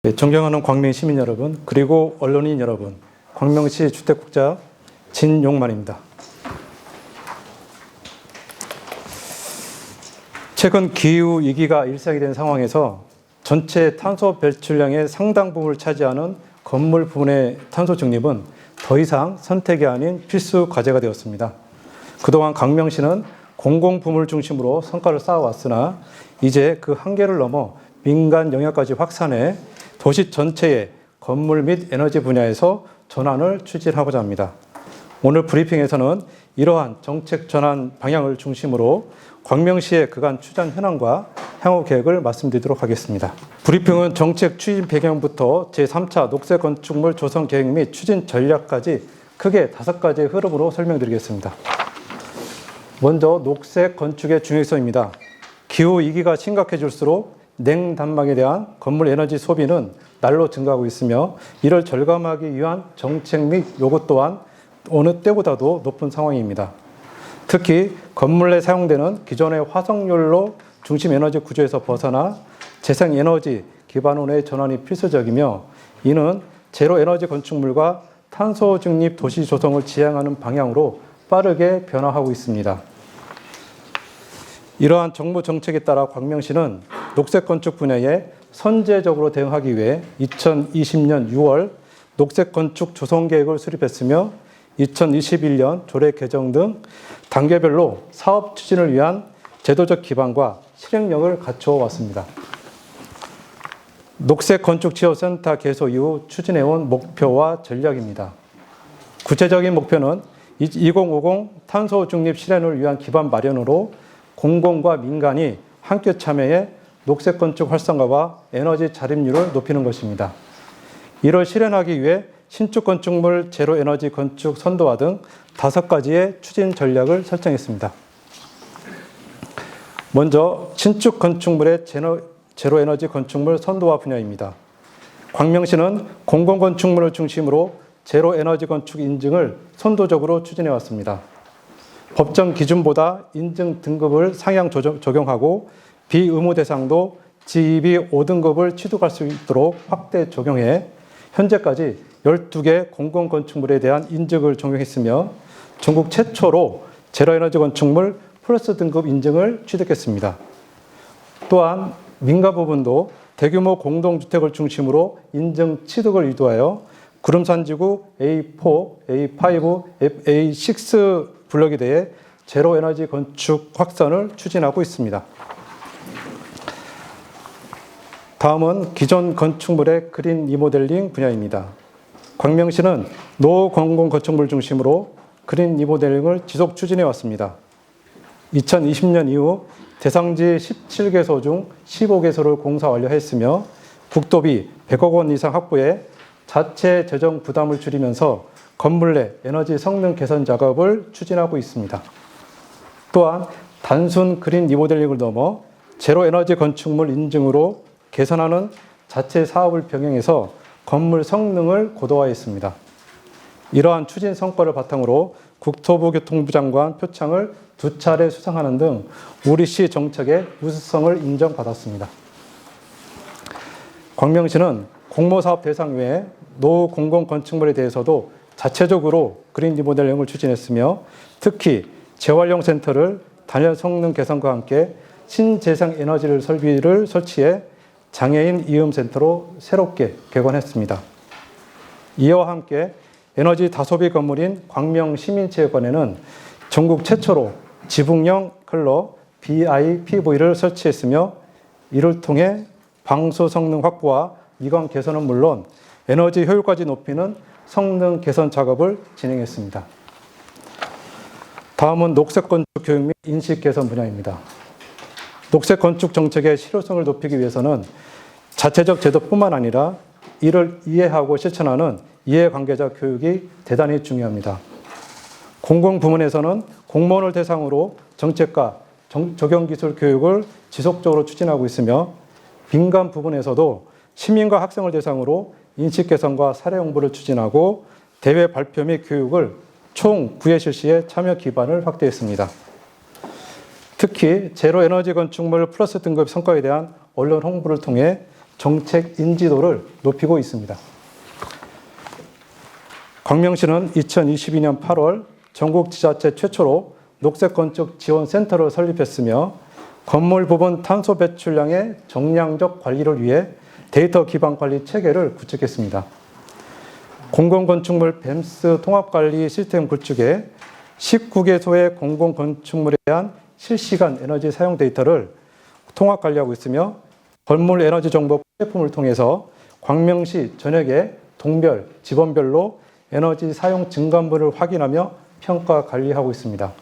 네, 존경하는 광명 시민 여러분, 그리고 언론인 여러분, 광명시 주택국장 진용만입니다. 최근 기후 위기가 일상이 된 상황에서 전체 탄소 배출량의 상당 부분을 차지하는 건물 부분의 탄소 중립은 더 이상 선택이 아닌 필수 과제가 되었습니다. 그동안 광명시는 공공부문을 중심으로 성과를 쌓아왔으나 이제 그 한계를 넘어 민간 영역까지 확산해 도시 전체의 건물 및 에너지 분야에서 전환을 추진하고자 합니다. 오늘 브리핑에서는 이러한 정책 전환 방향을 중심으로 광명시의 그간 추진 현황과 향후 계획을 말씀드리도록 하겠습니다. 브리핑은 정책 추진 배경부터 제3차 녹색 건축물 조성 계획 및 추진 전략까지 크게 5가지의 흐름으로 설명드리겠습니다. 먼저 녹색 건축의 중요성입니다. 기후 위기가 심각해질수록 냉난방에 대한 건물 에너지 소비는 날로 증가하고 있으며 이를 절감하기 위한 정책 및 요구 또한 어느 때보다도 높은 상황입니다. 특히 건물 내 사용되는 기존의 화석연료 중심 에너지 구조에서 벗어나 재생에너지 기반원의 전환이 필수적이며 이는 제로 에너지 건축물과 탄소 중립 도시 조성을 지향하는 방향으로 빠르게 변화하고 있습니다. 이러한 정부 정책에 따라 광명시는 녹색 건축 분야에 선제적으로 대응하기 위해 2020년 6월 녹색 건축 조성 계획을 수립했으며 2021년 조례 개정 등 단계별로 사업 추진을 위한 제도적 기반과 실행력을 갖추어 왔습니다. 녹색 건축 지원센터 개소 이후 추진해온 목표와 전략입니다. 구체적인 목표는 2050 탄소 중립 실현을 위한 기반 마련으로 공공과 민간이 함께 참여해 녹색 건축 활성화와 에너지 자립률을 높이는 것입니다. 이를 실현하기 위해 신축 건축물 제로 에너지 건축 선도화 등 5가지의 추진 전략을 설정했습니다. 먼저 신축 건축물의 제로 에너지 건축물 선도화 분야입니다. 광명시는 공공건축물을 중심으로 제로 에너지 건축 인증을 선도적으로 추진해 왔습니다. 법정 기준보다 인증 등급을 상향 적용하고 비의무 대상도 G2B 5등급을 취득할 수 있도록 확대 적용해 현재까지 12개 공공건축물에 대한 인증을 적용했으며 전국 최초로 제로에너지 건축물 플러스 등급 인증을 취득했습니다. 또한 민간 부분도 대규모 공동주택을 중심으로 인증 취득을 유도하여 구름산지구 A4, A5, A6 블록에 대해 제로에너지 건축 확산을 추진하고 있습니다. 다음은 기존 건축물의 그린 리모델링 분야입니다. 광명시는 노공공건축물 중심으로 그린 리모델링을 지속 추진해 왔습니다. 2020년 이후 대상지 17개소 중 15개소를 공사 완료했으며 국토비 100억 원 이상 확보해 자체 재정 부담을 줄이면서 건물 내 에너지 성능 개선 작업을 추진하고 있습니다. 또한 단순 그린 리모델링을 넘어 제로 에너지 건축물 인증으로 개선하는 자체 사업을 병행해서 건물 성능을 고도화했습니다. 이러한 추진 성과를 바탕으로 국토부교통부 장관 표창을 2차례 수상하는 등 우리 시 정책의 우수성을 인정받았습니다. 광명시는 공모사업 대상 외에 노공공건축물에 대해서도 자체적으로 그린 리모델링을 추진했으며 특히 재활용 센터를 단열 성능 개선과 함께 신재생 에너지를 설비를 설치해 장애인 이음센터로 새롭게 개관했습니다. 이와 함께 에너지 다소비 건물인 광명시민체육관에는 전국 최초로 지붕형 컬러 BIPV를 설치했으며 이를 통해 방수 성능 확보와 미관 개선은 물론 에너지 효율까지 높이는 성능 개선 작업을 진행했습니다. 다음은 녹색 건축 교육 및 인식 개선 분야입니다. 녹색 건축 정책의 실효성을 높이기 위해서는 자체적 제도뿐만 아니라 이를 이해하고 실천하는 이해관계자 교육이 대단히 중요합니다. 공공부문에서는 공무원을 대상으로 정책과 적용기술 교육을 지속적으로 추진하고 있으며 민간 부분에서도 시민과 학생을 대상으로 인식 개선과 사례 홍보를 추진하고 대회 발표 및 교육을 총 9회 실시에 참여 기반을 확대했습니다. 특히 제로 에너지 건축물 플러스 등급 성과에 대한 언론 홍보를 통해 정책 인지도를 높이고 있습니다. 광명시는 2022년 8월 전국 지자체 최초로 녹색건축 지원센터를 설립했으며 건물 부분 탄소 배출량의 정량적 관리를 위해 데이터 기반 관리 체계를 구축했습니다. 공공건축물 뱀스 통합관리 시스템 구축에 19개소의 공공건축물에 대한 실시간 에너지 사용 데이터를 통합관리하고 있으며 건물 에너지 정보 플랫폼을 통해서 광명시 전역의 동별, 지번별로 에너지 사용 증감분을 확인하며 평가 관리하고 있습니다.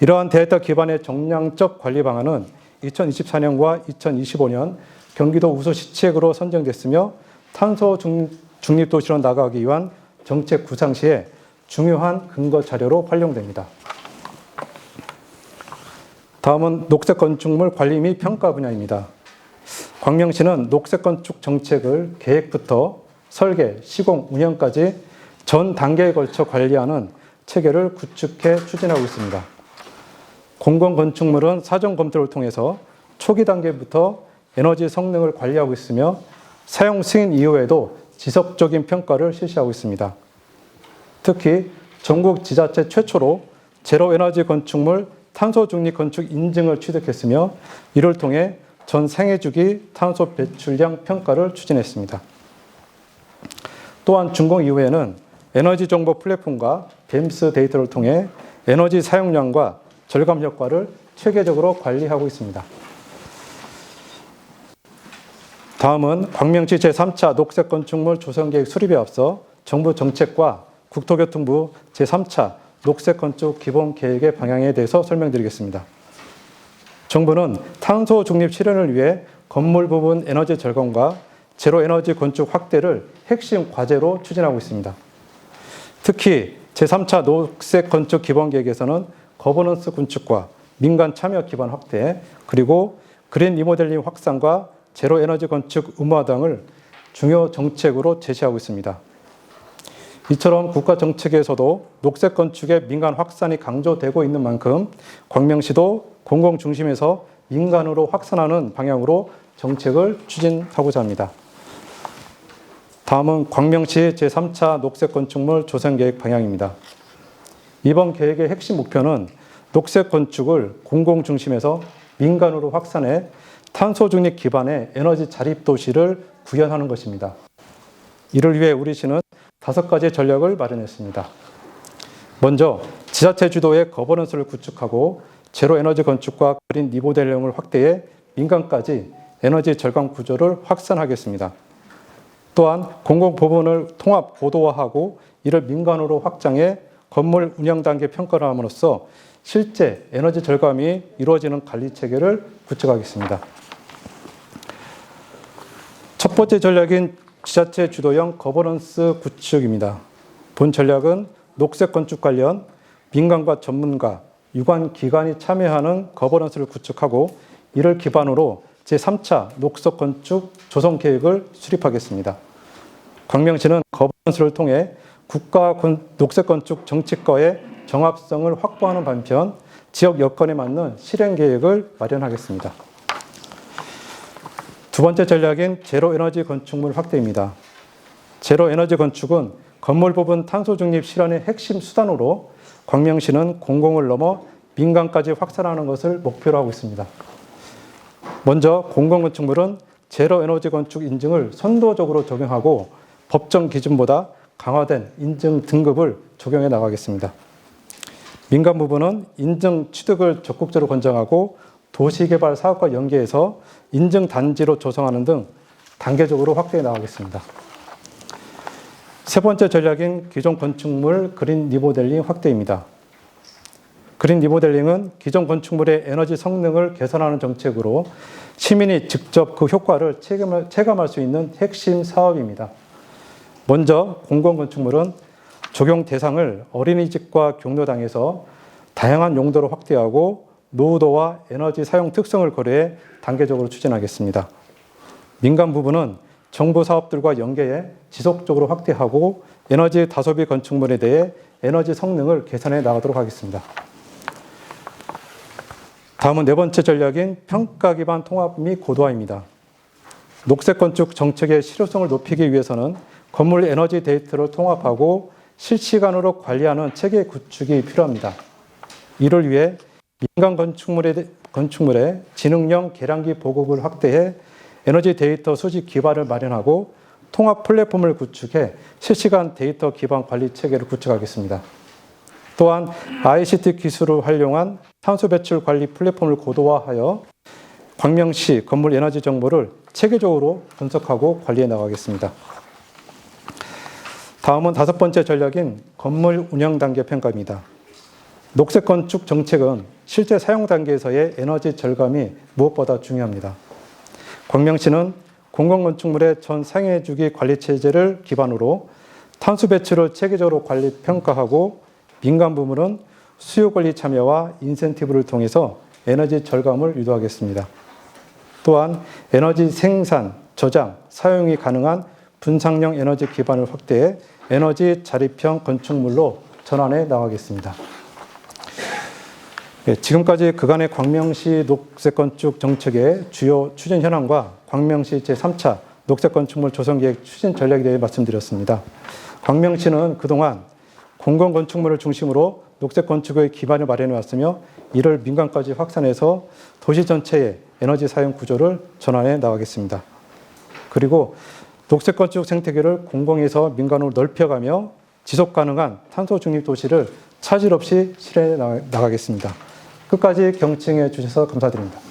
이러한 데이터 기반의 정량적 관리 방안은 2024년과 2025년 경기도 우수시책으로 선정됐으며 탄소 중립도시로 나아가기 위한 정책 구상 시에 중요한 근거 자료로 활용됩니다. 다음은 녹색건축물 관리 및 평가 분야입니다. 광명시는 녹색건축 정책을 계획부터 설계, 시공, 운영까지 전 단계에 걸쳐 관리하는 체계를 구축해 추진하고 있습니다. 공공건축물은 사전 검토를 통해서 초기 단계부터 에너지 성능을 관리하고 있으며 사용 승인 이후에도 지속적인 평가를 실시하고 있습니다. 특히 전국 지자체 최초로 제로 에너지 건축물 탄소 중립 건축 인증을 취득했으며 이를 통해 전 생애주기 탄소 배출량 평가를 추진했습니다. 또한 준공 이후에는 에너지 정보 플랫폼과 뱀스 데이터를 통해 에너지 사용량과 절감 효과를 체계적으로 관리하고 있습니다. 다음은 광명시 제3차 녹색건축물 조성계획 수립에 앞서 정부 정책과 국토교통부 제3차 녹색건축 기본계획의 방향에 대해서 설명드리겠습니다. 정부는 탄소 중립 실현을 위해 건물 부분 에너지 절감과 제로 에너지 건축 확대를 핵심 과제로 추진하고 있습니다. 특히 제3차 녹색건축 기본계획에서는 거버넌스 건축과 민간 참여 기반 확대, 그리고 그린 리모델링 확산과 제로 에너지 건축 의무화 등을 중요 정책으로 제시하고 있습니다. 이처럼 국가 정책에서도 녹색 건축의 민간 확산이 강조되고 있는 만큼 광명시도 공공 중심에서 민간으로 확산하는 방향으로 정책을 추진하고자 합니다. 다음은 광명시 제3차 녹색 건축물 조성 계획 방향입니다. 이번 계획의 핵심 목표는 녹색 건축을 공공 중심에서 민간으로 확산해 탄소 중립 기반의 에너지 자립 도시를 구현하는 것입니다. 이를 위해 우리 시는 5가지 전략을 마련했습니다. 먼저 지자체 주도의 거버넌스를 구축하고 제로 에너지 건축과 그린 리모델링을 확대해 민간까지 에너지 절감 구조를 확산하겠습니다. 또한 공공 부분을 통합 고도화하고 이를 민간으로 확장해 건물 운영 단계 평가를 함으로써 실제 에너지 절감이 이루어지는 관리 체계를 구축하겠습니다. 첫 번째 전략인 지자체 주도형 거버넌스 구축입니다. 본 전략은 녹색 건축 관련 민간과 전문가, 유관 기관이 참여하는 거버넌스를 구축하고 이를 기반으로 제3차 녹색 건축 조성 계획을 수립하겠습니다. 광명시는 거버넌스를 통해 국가 녹색 건축 정책과의 정합성을 확보하는 반면 지역 여건에 맞는 실행 계획을 마련하겠습니다. 두 번째 전략인 제로 에너지 건축물 확대입니다. 제로 에너지 건축은 건물 부분 탄소 중립 실현의 핵심 수단으로 광명시는 공공을 넘어 민간까지 확산하는 것을 목표로 하고 있습니다. 먼저 공공건축물은 제로 에너지 건축 인증을 선도적으로 적용하고 법정 기준보다 강화된 인증 등급을 적용해 나가겠습니다. 민간 부분은 인증 취득을 적극적으로 권장하고 도시개발 사업과 연계해서 인증 단지로 조성하는 등 단계적으로 확대해 나가겠습니다. 세 번째 전략인 기존 건축물 그린 리모델링 확대입니다. 그린 리모델링은 기존 건축물의 에너지 성능을 개선하는 정책으로 시민이 직접 그 효과를 체감할 수 있는 핵심 사업입니다. 먼저 공공건축물은 적용 대상을 어린이집과 경로당에서 다양한 용도로 확대하고 노후도와 에너지 사용 특성을 고려해 단계적으로 추진하겠습니다. 민간 부분은 정부 사업들과 연계해 지속적으로 확대하고 에너지 다소비 건축물에 대해 에너지 성능을 개선해 나가도록 하겠습니다. 다음은 네 번째 전략인 평가 기반 통합 및 고도화입니다. 녹색 건축 정책의 실효성을 높이기 위해서는 건물 에너지 데이터를 통합하고 실시간으로 관리하는 체계 구축이 필요합니다. 이를 위해 민간 건축물의 지능형 계량기 보급을 확대해 에너지 데이터 수집 기반을 마련하고 통합 플랫폼을 구축해 실시간 데이터 기반 관리 체계를 구축하겠습니다. 또한 ICT 기술을 활용한 탄소 배출 관리 플랫폼을 고도화하여 광명시 건물 에너지 정보를 체계적으로 분석하고 관리해 나가겠습니다. 다음은 5번째 전략인 건물 운영 단계 평가입니다. 녹색 건축 정책은 실제 사용 단계에서의 에너지 절감이 무엇보다 중요합니다. 광명시는 공공건축물의 전 상해주기 관리체제를 기반으로 탄소 배출을 체계적으로 관리 평가하고 민간 부문은 수요관리 참여와 인센티브를 통해서 에너지 절감을 유도하겠습니다. 또한 에너지 생산, 저장, 사용이 가능한 분산형 에너지 기반을 확대해 에너지 자립형 건축물로 전환해 나가겠습니다. 지금까지 그간의 광명시 녹색건축 정책의 주요 추진 현황과 광명시 제3차 녹색건축물 조성계획 추진 전략에 대해 말씀드렸습니다. 광명시는 그동안 공공건축물을 중심으로 녹색건축의 기반을 마련해 왔으며 이를 민간까지 확산해서 도시 전체의 에너지 사용 구조를 전환해 나가겠습니다. 그리고 녹색건축 생태계를 공공에서 민간으로 넓혀가며 지속가능한 탄소 중립 도시를 차질 없이 실현해 나가겠습니다. 끝까지 경청해 주셔서 감사드립니다.